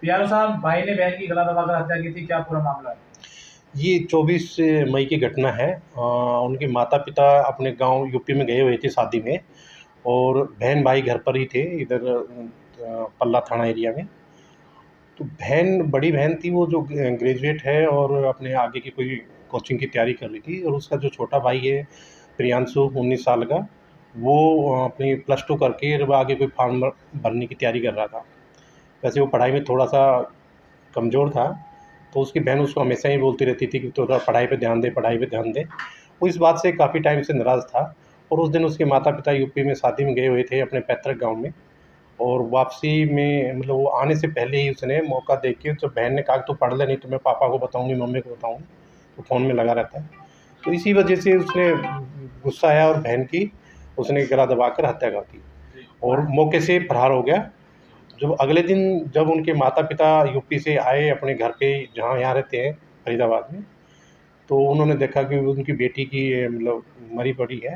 पियारो साहब, भाई ने बहन की गला दबाकर हत्या की थी, क्या पूरा मामला है? ये 24 मई की घटना है। उनके माता-पिता अपने गाँव यूपी में गए हुए थे शादी में और बहन-भाई घर पर ही थे इधर पल्ला थाना एरिया में। तो बड़ी बहन थी वो जो ग्रेजुएट है और अपने आगे की कोई कोचिंग की तैयारी कर रही थी और उसका जो छोटा भाई है प्रियांशु 19 साल का, वो अपनी प्लस 2 करके अब आगे कोई फॉर्म भरने की तैयारी कर रहा था। वैसे वो पढ़ाई में थोड़ा-सा कमज़ोर था, तो उसकी बहन उसको हमेशा ही बोलती रहती थी कि थोड़ा पढ़ाई पे ध्यान दे, पढ़ाई पे ध्यान दे। वो इस बात से काफ़ी टाइम से नाराज़ था और उस दिन उसके माता-पिता यूपी में शादी में गए हुए थे अपने पैतृक गाँव में और वापसी में मतलब वो आने से पहले ही उसने मौका देख के जब बहन ने कहा कि तू पढ़ ले नहीं तो मैं पापा को बताऊँगी, मम्मी को बताऊँगी, तो फ़ोन में लगा रहता है। तो इसी वजह से उसने गुस्सा आया और बहन की उसने गला दबाकर हत्या कर दी और मौके से फरार हो गया। जब अगले दिन जब उनके माता-पिता यूपी से आए अपने घर पे जहाँ यहाँ रहते हैं फरीदाबाद में, तो उन्होंने देखा कि उनकी बेटी की मतलब मरी पड़ी है,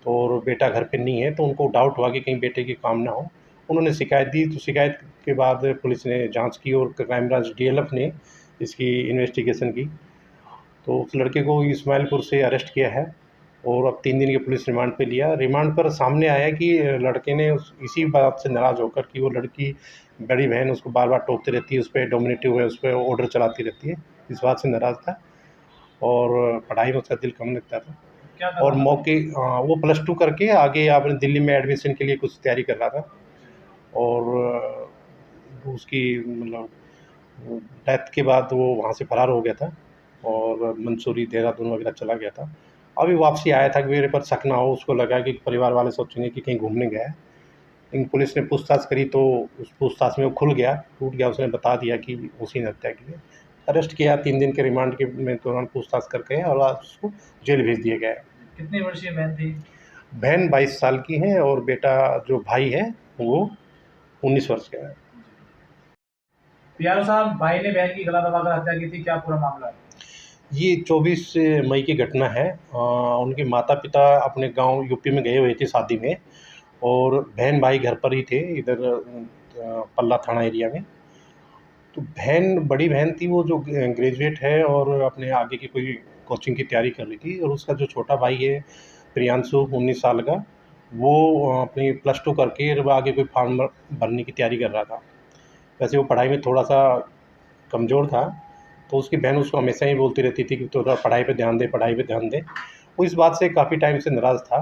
तो और बेटा घर पे नहीं है, तो उनको डाउट हुआ कि कहीं बेटे की काम ना हो। उन्होंने शिकायत दी, तो शिकायत के बाद पुलिस ने जाँच की और क्राइम ब्रांच डीएलएफ ने इसकी इन्वेस्टिगेशन की। तो उस लड़के को इस्माइलपुर से अरेस्ट किया है और अब 3 दिन के पुलिस रिमांड पे लिया। रिमांड पर सामने आया कि लड़के ने उस इसी बात से नाराज़ होकर कि वो लड़की बड़ी बहन उसको बार-बार टोकती रहती है, उस पे डोमिनेटिव है, उस पे ऑर्डर चलाती रहती है, इस बात से नाराज़ था और पढ़ाई में उसका दिल कम लगता था क्या कर और रहा था? वो प्लस 2 करके आगे आपने दिल्ली में एडमिशन के लिए कुछ तैयारी कर रहा था और उसकी मतलब डेथ के बाद वो वहाँ से फरार हो गया था और मंसूरी, देहरादून वगैरह चला गया था। अभी वापसी आया था कि मेरे पर शक ना हो, उसको लगा कि परिवार वाले सोचेंगे कि कहीं घूमने गया है। लेकिन पुलिस ने पूछताछ करी तो उस पूछताछ में वो खुल गया, टूट गया, उसने बता दिया कि उसी ने हत्या की है। अरेस्ट किया, 3 दिन के रिमांड के में दौरान पूछताछ करके और आज उसको जेल भेज दिया गया है। कितनी वर्षीय बहन थी? बहन 22 साल की है और बेटा जो भाई है वो 19 वर्ष का है। पियारो साहब, भाई ने बहन की गला दबाकर हत्या की थी, क्या पूरा मामला है? ये 24 मई की घटना है। उनके माता-पिता अपने गाँव यूपी में गए हुए थे शादी में और बहन-भाई घर पर ही थे इधर पल्ला थाना एरिया में। तो बड़ी बहन थी वो जो ग्रेजुएट है और अपने आगे की कोई कोचिंग की तैयारी कर रही थी और उसका जो छोटा भाई है प्रियांशु 19 साल का, वो अपनी प्लस 2 करके अब आगे कोई फॉर्म भरने की तैयारी कर रहा था। वैसे वो पढ़ाई में थोड़ा-सा कमज़ोर था, तो उसकी बहन उसको हमेशा ही बोलती रहती थी कि थोड़ा पढ़ाई पे ध्यान दे, पढ़ाई पे ध्यान दे। वो इस बात से काफ़ी टाइम से नाराज़ था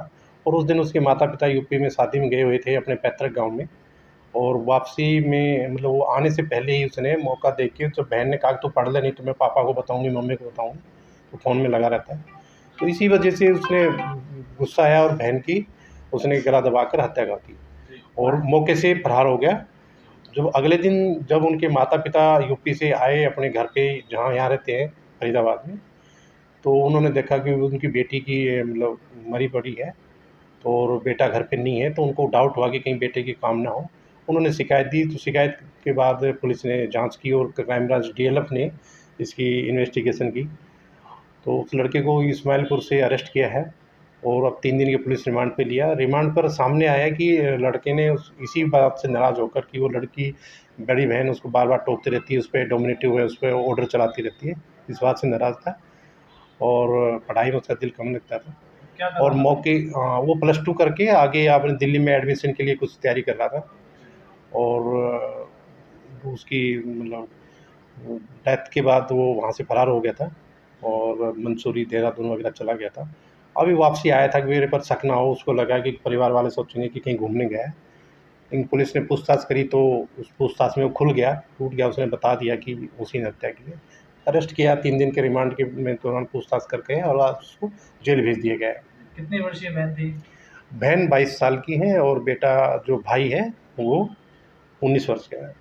और उस दिन उसके माता-पिता यूपी में शादी में गए हुए थे अपने पैतृक गाँव में और वापसी में मतलब वो आने से पहले ही उसने मौका देख के जब बहन ने कहा कि तू पढ़ ले नहीं तो मैं पापा को बताऊँगी, मम्मी को बताऊँगी, तो फ़ोन में लगा रहता है। तो इसी वजह से उसने गुस्सा आया और बहन की उसने गला दबाकर हत्या कर दी और मौके से फरार हो गया। जब अगले दिन जब उनके माता-पिता यूपी से आए अपने घर पे जहाँ यहाँ रहते हैं फरीदाबाद में, तो उन्होंने देखा कि उनकी बेटी की मतलब मरी पड़ी है, तो और बेटा घर पे नहीं है, तो उनको डाउट हुआ कि कहीं बेटे की काम ना हो। उन्होंने शिकायत दी, तो शिकायत के बाद पुलिस ने जाँच की और क्राइम ब्रांच डीएलएफ ने इसकी इन्वेस्टिगेशन की। तो उस लड़के को इस्माइलपुर से अरेस्ट किया है और अब 3 दिन के पुलिस रिमांड पे लिया। रिमांड पर सामने आया कि लड़के ने उस इसी बात से नाराज़ होकर कि वो लड़की बड़ी बहन उसको बार-बार टोकती रहती है, उस पे डोमिनेटिव है, उस पे ऑर्डर चलाती रहती है, इस बात से नाराज़ था और पढ़ाई में उसका दिल कम लगता था क्या कर और रहा था? वो प्लस 2 करके आगे आपने दिल्ली में एडमिशन के लिए कुछ तैयारी कर रहा था और उसकी मतलब डेथ के बाद वो वहाँ से फरार हो गया था और मंसूरी, देहरादून वगैरह चला गया था। अभी वापसी आया था कि मेरे पर शक ना हो, उसको लगा कि परिवार वाले सोचेंगे कि कहीं घूमने गया है। लेकिन पुलिस ने पूछताछ करी तो उस पूछताछ में वो खुल गया, टूट गया, उसने बता दिया कि उसी ने हत्या की है। अरेस्ट किया, 3 दिन के रिमांड के में दौरान पूछताछ करके और आज उसको जेल भेज दिया गया है। कितनी वर्षीय बहन थी? बहन 22 साल की है और बेटा जो भाई है वो 19 वर्ष का है।